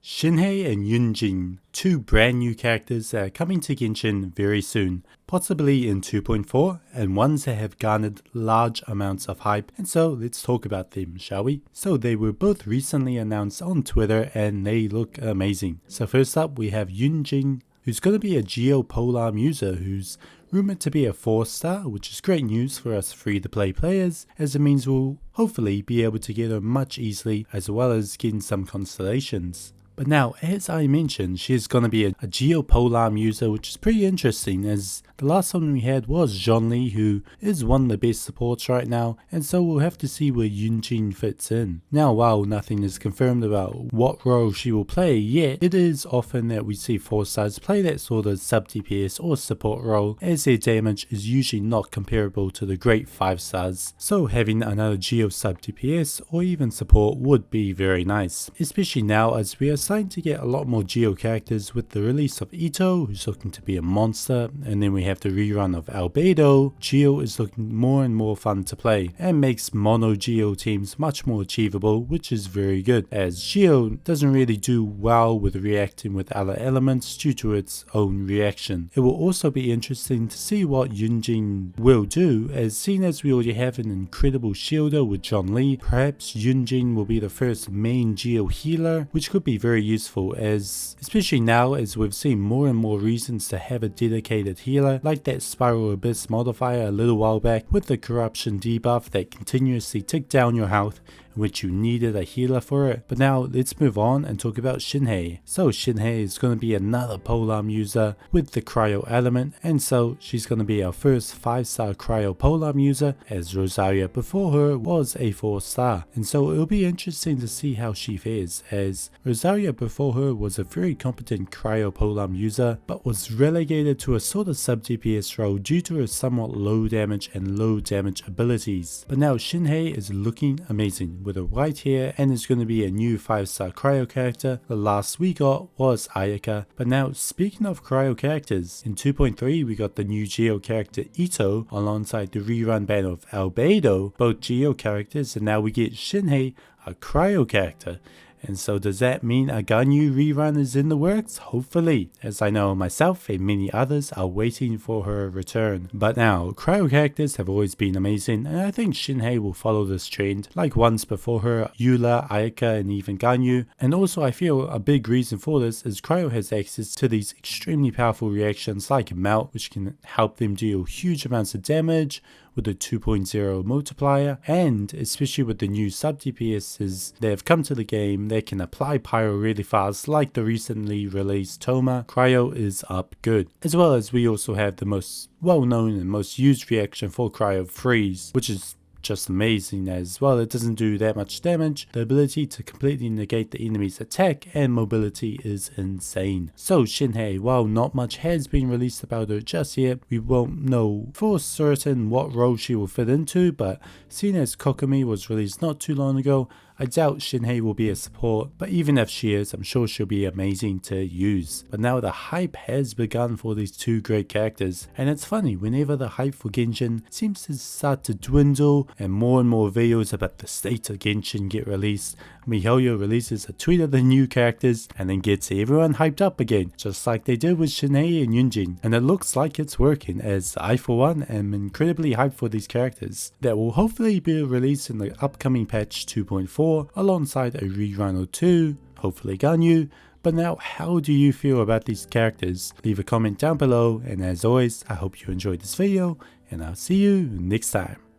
ShenHe and YunJin, two brand new characters that are coming to Genshin very soon, possibly in 2.4, and ones that have garnered large amounts of hype, and so let's talk about them, shall we? So they were both recently announced on Twitter and they look amazing. So first up we have YunJin, who's going to be a geopolar user who's rumored to be a 4-star, which is great news for us free-to-play players, as it means we'll hopefully be able to get her much easily as well as getting some constellations. But now, as I mentioned, she's going to be a geopolar user, which is pretty interesting, as the last one we had was Nelee, who is one of the best supports right now, and so we'll have to see where YunJin fits in. Now, while nothing is confirmed about what role she will play yet, it is often that we see 4-stars play that sort of sub DPS or support role, as their damage is usually not comparable to the great 5-stars. So having another geo sub DPS or even support would be very nice, especially now as we are starting to get a lot more geo characters with the release of Ito, who's looking to be a monster, and then we have the rerun of Albedo. Geo is looking more and more fun to play and makes mono geo teams much more achievable, which is very good, as Geo doesn't really do well with reacting with other elements due to its own reaction. It will also be interesting to see what YunJin will do, as seen as we already have an incredible shielder with Nelee, perhaps YunJin will be the first main geo healer, which could be very useful, as especially now as we've seen more and more reasons to have a dedicated healer, like that Spiral Abyss modifier a little while back with the corruption debuff that continuously ticked down your health, in which you needed a healer for it. But now let's move on and talk about ShenHe. So ShenHe is going to be another polearm user with the cryo element, and so she's going to be our first 5-star cryo polearm user, as Rosaria before her was a 4-star, and so it'll be interesting to see how she fares, as Rosaria before her was a very competent cryo polearm user but was relegated to a sort of sub DPS role due to her somewhat low damage and low damage abilities. But now ShenHe is looking amazing with a white hair and is going to be a new 5-star cryo character. The last we got was Ayaka. But now, speaking of cryo characters, in 2.3 we got the new geo character Ito alongside the rerun ban of Albedo, both geo characters, and now we get ShenHe, a cryo character. And so does that mean a Ganyu rerun is in the works? Hopefully, as I know myself and many others are waiting for her return. But now, cryo characters have always been amazing, and I think ShenHe will follow this trend, like ones before her, Eula, Ayaka, and even Ganyu. And also I feel a big reason for this is cryo has access to these extremely powerful reactions like Melt, which can help them deal huge amounts of damage with the 2.0 multiplier, and especially with the new sub DPSs that have come to the game, they can apply pyro really fast, like the recently released Toma. Cryo is up good. As well as we also have the most well known and most used reaction for cryo, Freeze, which is just amazing, as well it doesn't do that much damage, the ability to completely negate the enemy's attack, and mobility is insane. So ShenHe, while not much has been released about her just yet, we won't know for certain what role she will fit into, but seeing as Kokomi was released not too long ago, I doubt ShenHe will be a support, but even if she is, I'm sure she'll be amazing to use. But now the hype has begun for these two great characters, and it's funny, whenever the hype for Genshin seems to start to dwindle and more videos about the state of Genshin get released, MiHoYo releases a tweet of the new characters and then gets everyone hyped up again, just like they did with ShenHe and YunJin. And it looks like it's working, as I for one am incredibly hyped for these characters that will hopefully be released in the upcoming patch 2.4 alongside a rerun or two, hopefully Ganyu. But now, how do you feel about these characters? Leave a comment down below, and as always, I hope you enjoyed this video, and I'll see you next time.